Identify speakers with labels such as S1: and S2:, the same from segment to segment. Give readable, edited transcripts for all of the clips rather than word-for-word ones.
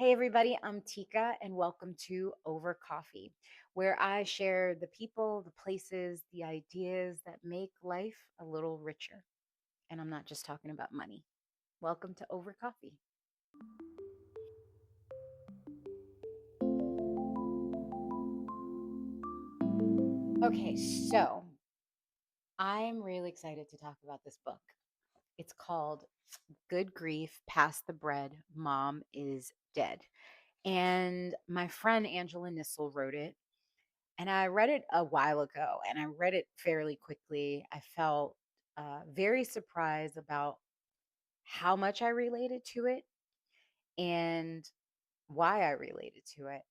S1: Hey, everybody, I'm Tika, and welcome to Over Coffee, where I share the people, the places, the ideas that make life a little richer. And I'm not just talking about money. Welcome to Over Coffee. Okay, so I'm really excited to talk about this book. It's called Good Grief, Pass the Bread, Mom is Dead. And my friend Angela Nissle wrote it. And I read it a while ago and I read it fairly quickly. I felt very surprised about how much I related to it and why I related to it.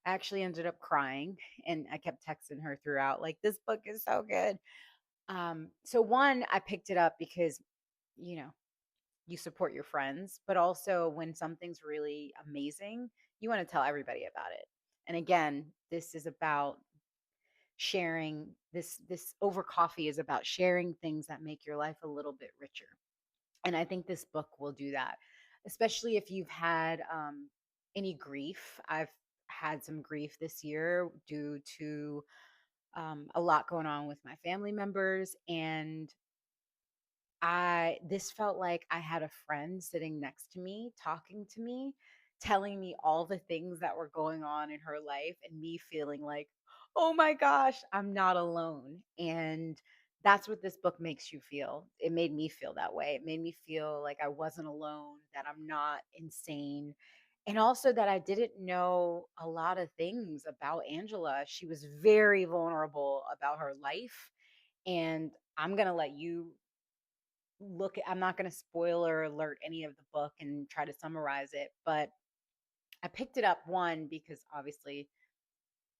S1: I actually ended up crying and I kept texting her throughout, like, this book is so good. So, one, I picked it up because, you know, you support your friends, but also when something's really amazing, you want to tell everybody about it. And again, this is about sharing this over coffee is about sharing things that make your life a little bit richer, and I think this book will do that, especially if you've had any grief. I've had some grief this year due to a lot going on with my family members, and I this felt like I had a friend sitting next to me, talking to me, telling me all the things that were going on in her life, and me feeling like, "Oh my gosh, I'm not alone." And that's what this book makes you feel. It made me feel that way. It made me feel like I wasn't alone, that I'm not insane, and also that I didn't know a lot of things about Angela. She was very vulnerable about her life, and I'm going to let you I'm not going to spoiler alert any of the book and try to summarize it, but I picked it up, one, because obviously,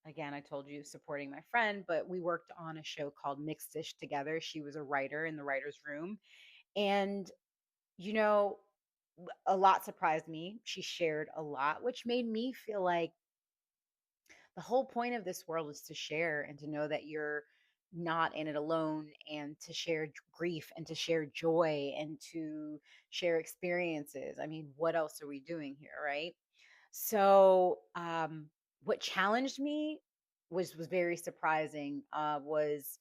S1: again, I told you, supporting my friend, but we worked on a show called Mixed Dish together. She was a writer in the writer's room. And, you know, a lot surprised me. She shared a lot, which made me feel like the whole point of this world is to share and to know that you're not in it alone, and to share grief and to share joy and to share experiences. I mean, what else are we doing here, right? So, what challenged me was very surprising, was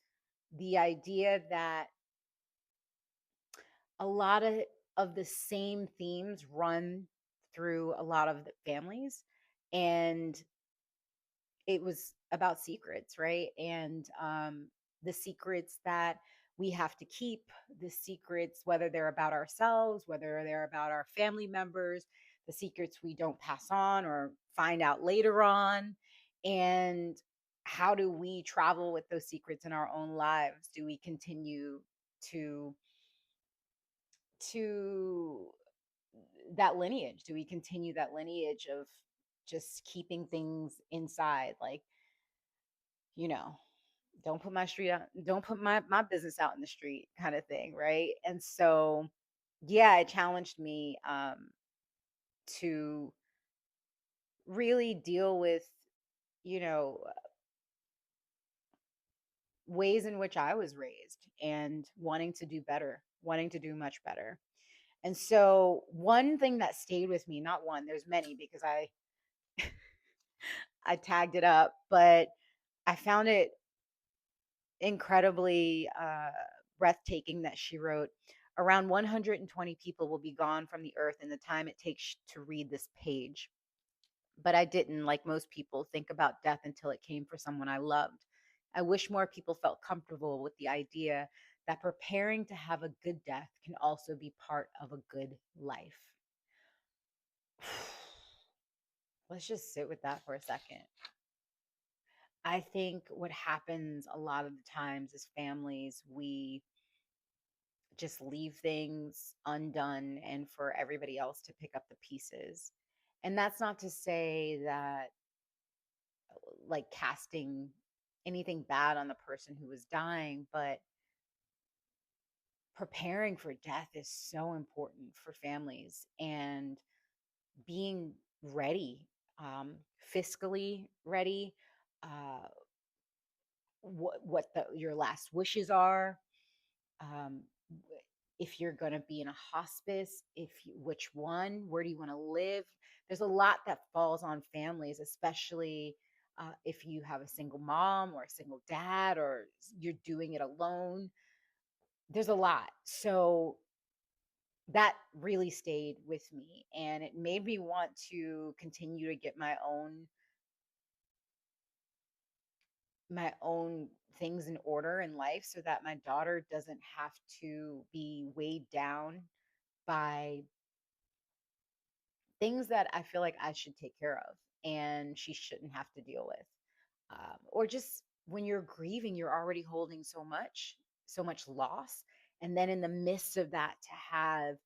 S1: the idea that a lot of the same themes run through a lot of the families, and it was about secrets, right? And the secrets that we have to keep, the secrets, whether they're about ourselves, whether they're about our family members, the secrets we don't pass on or find out later on. And how do we travel with those secrets in our own lives? Do we continue to to that lineage? Do we continue that lineage of just keeping things inside, like, you know, don't put my street out, don't put my business out in the street, kind of thing, right? And so, yeah, it challenged me to really deal with, you know, ways in which I was raised and wanting to do better, wanting to do much better. And so, one thing that stayed with me, not one, there's many because I tagged it up, but I found it incredibly breathtaking that she wrote, around 120 people will be gone from the earth in the time it takes to read this page. But I didn't, like most people, think about death until it came for someone I loved. I wish more people felt comfortable with the idea that preparing to have a good death can also be part of a good life. Let's just sit with that for a second. I think what happens a lot of the times is families, we just leave things undone and for everybody else to pick up the pieces. And that's not to say that, like, casting anything bad on the person who was dying, but preparing for death is so important for families, and being ready, fiscally ready, uh, what your last wishes are, um, if you're going to be in a hospice, which one, where do you want to live? There's a lot that falls on families, especially if you have a single mom or a single dad, or you're doing it alone. There's a lot. So that really stayed with me, and it made me want to continue to get my own things in order in life, so that my daughter doesn't have to be weighed down by things that I feel like I should take care of and she shouldn't have to deal with. Or just when you're grieving, you're already holding so much loss. And then in the midst of that, to have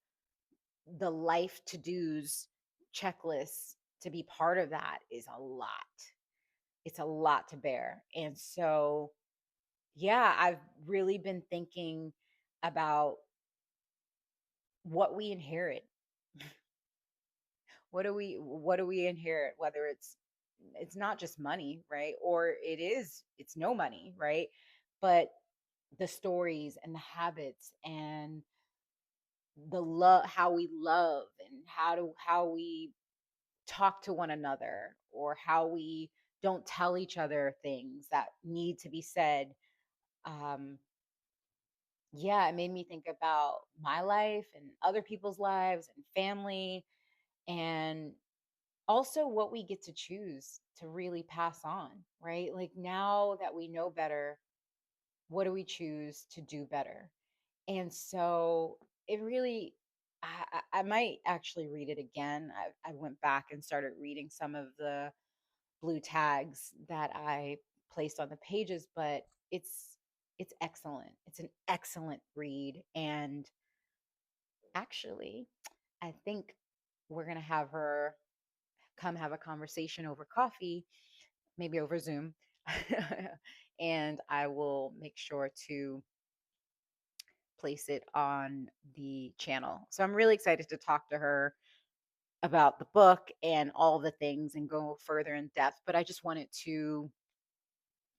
S1: the life to dos checklist to be part of that is a lot. It's a lot to bear. And so, yeah, I've really been thinking about what we inherit. What do we inherit, whether it's not just money, right? Or it's no money, right? But the stories and the habits and the love, how we love, and how we talk to one another, or how we don't tell each other things that need to be said. um yeah, it made me think about my life and other people's lives and family, and also what we get to choose to really pass on, right? Like, now that we know better, what do we choose to do better? And so it really, I might actually read it again. I went back and started reading some of the blue tags that I placed on the pages, but it's excellent. It's an excellent read. And actually, I think we're going to have her come have a conversation over coffee, maybe over Zoom. And I will make sure to place it on the channel. So I'm really excited to talk to her about the book and all the things and go further in depth. But I just wanted to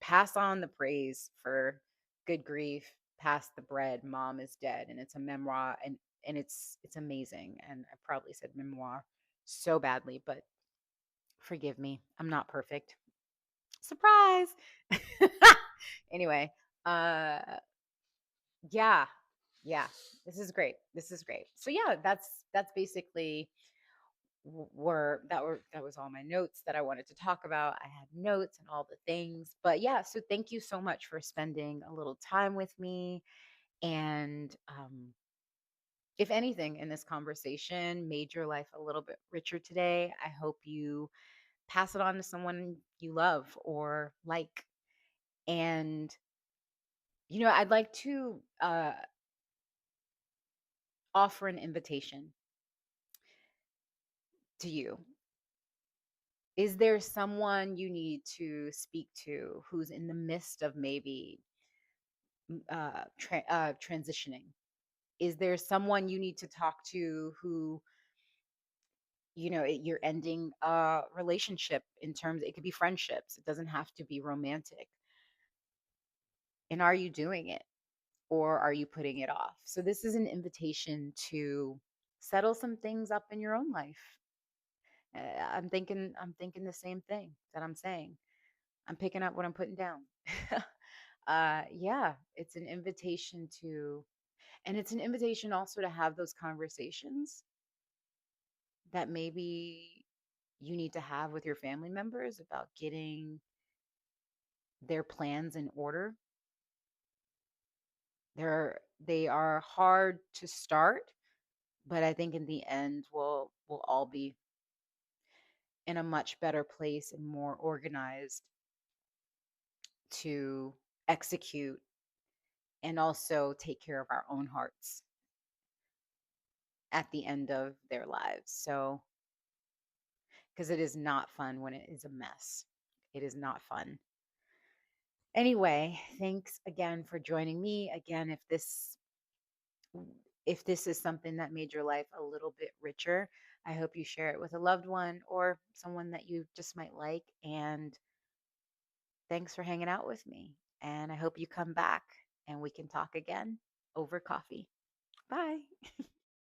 S1: pass on the praise for Good Grief, Pass the Bread, Mom is Dead. And it's a memoir, and it's amazing. And I probably said memoir so badly, but forgive me. I'm not perfect. Surprise. Anyway, uh yeah. Yeah. This is great. This is great. So yeah, that's basically that was all my notes that I wanted to talk about. I had notes and all the things. But yeah, so thank you so much for spending a little time with me. And if anything in this conversation made your life a little bit richer today, I hope you pass it on to someone you love or like. And I'd like to offer an invitation to you. Is there someone you need to speak to who's in the midst of maybe transitioning? Is there someone you need to talk to who, you're ending a relationship? In terms, it could be friendships, it doesn't have to be romantic. And are you doing it, or are you putting it off? So this is an invitation to settle some things up in your own life. I'm thinking the same thing that I'm saying. I'm picking up what I'm putting down. Yeah, it's an invitation and it's an invitation also to have those conversations that maybe you need to have with your family members about getting their plans in order. They are hard to start, but I think in the end we'll all be in a much better place and more organized to execute and also take care of our own hearts at the end of their lives. So, because it is not fun when it is a mess. It is not fun. Anyway, thanks again for joining me. Again, if this is something that made your life a little bit richer, I hope you share it with a loved one or someone that you just might like. And thanks for hanging out with me. And I hope you come back and we can talk again over coffee. Bye.